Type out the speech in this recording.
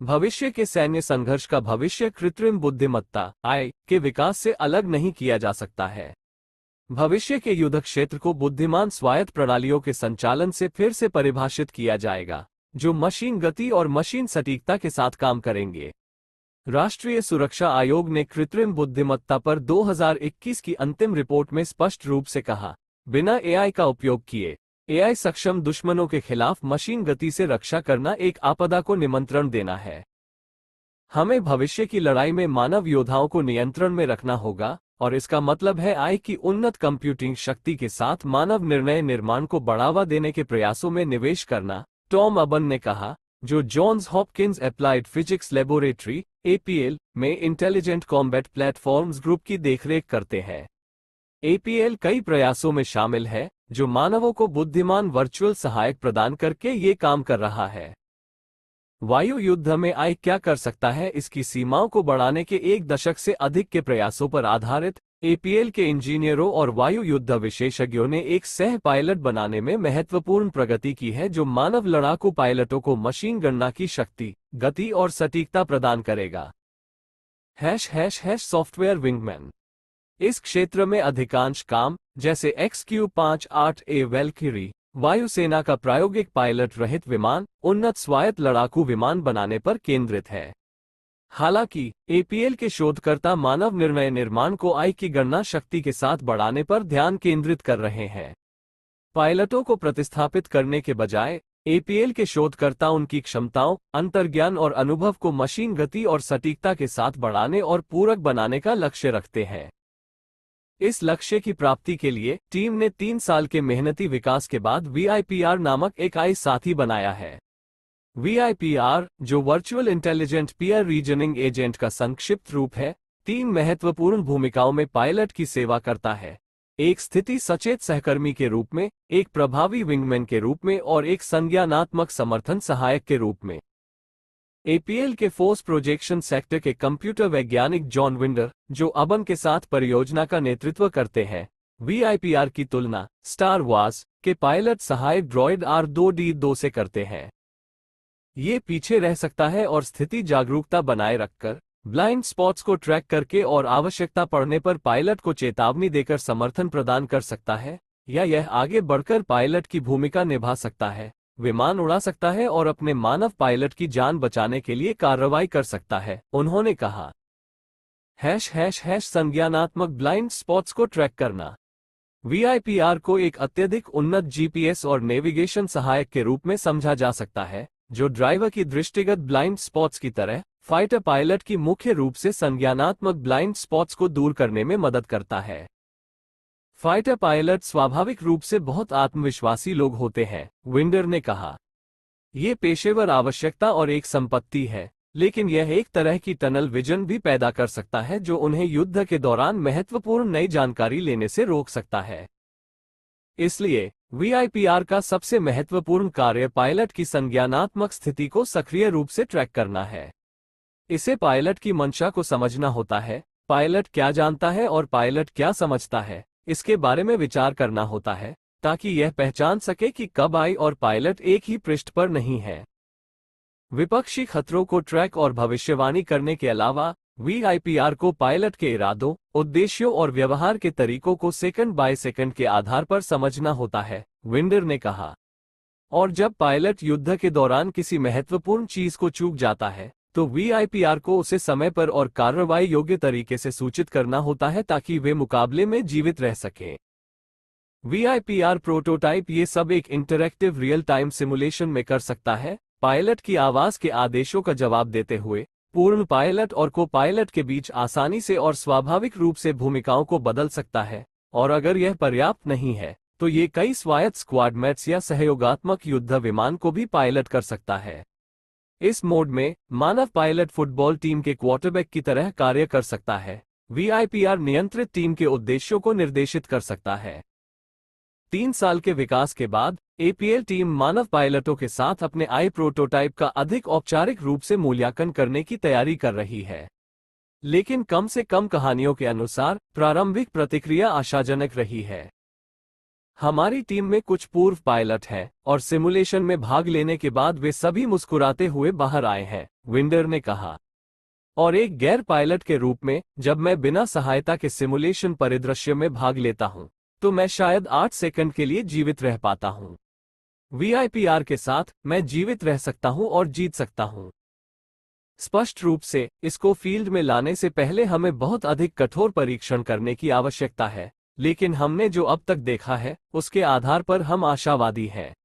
भविष्य के सैन्य संघर्ष का भविष्य कृत्रिम बुद्धिमत्ता (AI) के विकास से अलग नहीं किया जा सकता है। भविष्य के युद्ध क्षेत्र को बुद्धिमान स्वायत्त प्रणालियों के संचालन से फिर से परिभाषित किया जाएगा, जो मशीन गति और मशीन सटीकता के साथ काम करेंगे। राष्ट्रीय सुरक्षा आयोग ने कृत्रिम बुद्धिमत्ता पर 2021 की अंतिम रिपोर्ट में स्पष्ट रूप से कहा, बिना AI का उपयोग किए AI सक्षम दुश्मनों के खिलाफ मशीन गति से रक्षा करना एक आपदा को निमंत्रण देना है। हमें भविष्य की लड़ाई में मानव योद्धाओं को नियंत्रण में रखना होगा, और इसका मतलब है AI की उन्नत कंप्यूटिंग शक्ति के साथ मानव निर्णय निर्माण को बढ़ावा देने के प्रयासों में निवेश करना, टॉम अबन ने कहा, जो Johns Hopkins applied physics laboratory APL में इंटेलिजेंट कॉम्बैट प्लेटफॉर्म्स ग्रुप की देखरेख करते हैं। APL कई प्रयासों में शामिल है, जो मानवों को बुद्धिमान वर्चुअल सहायक प्रदान करके ये काम कर रहा है। वायु युद्ध में AI क्या कर सकता है, इसकी सीमाओं को बढ़ाने के एक दशक से अधिक के प्रयासों पर आधारित APL के इंजीनियरों और वायु युद्ध विशेषज्ञों ने एक सह पायलट बनाने में महत्वपूर्ण प्रगति की है, जो मानव लड़ाकू पायलटों को मशीन गणना की शक्ति, गति और सटीकता प्रदान करेगा। Software wingman. इस क्षेत्र में अधिकांश काम, जैसे XQ-58A वैल्किरी, वायुसेना का प्रायोगिक पायलट रहित विमान, उन्नत स्वायत्त लड़ाकू विमान बनाने पर केंद्रित है। हालांकि APL के शोधकर्ता मानव निर्णय निर्माण को AI की गणना शक्ति के साथ बढ़ाने पर ध्यान केंद्रित कर रहे हैं। पायलटों को प्रतिस्थापित करने के बजाय APL के शोधकर्ता उनकी क्षमताओं, अंतर्ज्ञान और अनुभव को मशीन गति और सटीकता के साथ बढ़ाने और पूरक बनाने का लक्ष्य रखते हैं। इस लक्ष्य की प्राप्ति के लिए टीम ने 3 साल के मेहनती विकास के बाद VIPR नामक एक AI साथी बनाया है। VIPR, जो virtual intelligent peer reasoning agent का संक्षिप्त रूप है, 3 महत्वपूर्ण भूमिकाओं में पायलट की सेवा करता है: एक स्थिति सचेत सहकर्मी के रूप में, एक प्रभावी विंगमैन के रूप में और एक संज्ञानात्मक समर्थन सहायक के रूप में। APL के फोर्स प्रोजेक्शन सेक्टर के कंप्यूटर वैज्ञानिक जॉन विंडर, जो अबन के साथ परियोजना का नेतृत्व करते हैं, VIPR की तुलना स्टार वार्स के पायलट सहायक ड्रॉइड R2D2 से करते हैं। ये पीछे रह सकता है और स्थिति जागरूकता बनाए रखकर, ब्लाइंड स्पॉट्स को ट्रैक करके और आवश्यकता पड़ने पर पायलट को चेतावनी देकर समर्थन प्रदान कर सकता है, या यह आगे बढ़कर पायलट की भूमिका निभा सकता है, विमान उड़ा सकता है और अपने मानव पायलट की जान बचाने के लिए कार्रवाई कर सकता है, उन्होंने कहा। संज्ञानात्मक ब्लाइंड स्पॉट्स को ट्रैक करना। VIPR को एक अत्यधिक उन्नत GPS और नेविगेशन सहायक के रूप में समझा जा सकता है, जो ड्राइवर की दृष्टिगत ब्लाइंड स्पॉट्स की तरह फाइटर पायलट की मुख्य रूप से संज्ञानात्मक ब्लाइंड स्पॉट्स को दूर करने में मदद करता है। फाइटर पायलट स्वाभाविक रूप से बहुत आत्मविश्वासी लोग होते हैं, विंडर ने कहा। ये पेशेवर आवश्यकता और एक संपत्ति है, लेकिन यह एक तरह की टनल विजन भी पैदा कर सकता है जो उन्हें युद्ध के दौरान महत्वपूर्ण नई जानकारी लेने से रोक सकता है। इसलिए VIPR का सबसे महत्वपूर्ण कार्य पायलट की संज्ञानात्मक स्थिति को सक्रिय रूप से ट्रैक करना है। इसे पायलट की मंशा को समझना होता है, पायलट क्या जानता है और पायलट क्या समझता है, इसके बारे में विचार करना होता है, ताकि यह पहचान सके कि कब AI और पायलट एक ही पृष्ठ पर नहीं है। विपक्षी खतरों को ट्रैक और भविष्यवाणी करने के अलावा, VIPR को पायलट के इरादों, उद्देश्यों और व्यवहार के तरीकों को सेकंड बाय सेकंड के आधार पर समझना होता है, विंडर ने कहा। और जब पायलट युद्ध के दौरान किसी महत्वपूर्ण चीज को चूक जाता है, तो VIPR को उसे समय पर और कार्रवाई योग्य तरीके से सूचित करना होता है ताकि वे मुकाबले में जीवित रह सकें। VIPR प्रोटोटाइप ये सब एक इंटरैक्टिव रियल टाइम सिमुलेशन में कर सकता है, पायलट की आवाज के आदेशों का जवाब देते हुए, पूर्ण पायलट और को पायलट के बीच आसानी से और स्वाभाविक रूप से भूमिकाओं को बदल सकता है, और अगर यह पर्याप्त नहीं है, तो ये कई स्वायत्त स्क्वाडमेट्स या सहयोगात्मक युद्ध विमान को भी पायलट कर सकता है। इस मोड में, मानव पायलट फुटबॉल टीम के क्वार्टरबैक की तरह कार्य कर सकता है। VIPR नियंत्रित टीम के उद्देश्यों को निर्देशित कर सकता है। 3 साल के विकास के बाद, APL टीम मानव पायलटों के साथ अपने AI प्रोटोटाइप का अधिक औपचारिक रूप से मूल्यांकन करने की तैयारी कर रही है। लेकिन कम से कम कहानियों के अनुसार, प्रारंभिक प्रतिक्रिया आशाजनक रही है। हमारी टीम में कुछ पूर्व पायलट हैं, और सिमुलेशन में भाग लेने के बाद वे सभी मुस्कुराते हुए बाहर आए हैं, विंडर ने कहा। और एक गैर पायलट के रूप में, जब मैं बिना सहायता के सिमुलेशन परिदृश्य में भाग लेता हूं, तो मैं शायद 8 सेकंड के लिए जीवित रह पाता हूं। वीआईपीआर के साथ, मैं जीवित रह सकता हूं और जीत सकता हूं। स्पष्ट रूप से, इसको फील्ड में लाने से पहले हमें बहुत अधिक कठोर परीक्षण करने की आवश्यकता है, लेकिन हमने जो अब तक देखा है, उसके आधार पर हम आशावादी हैं।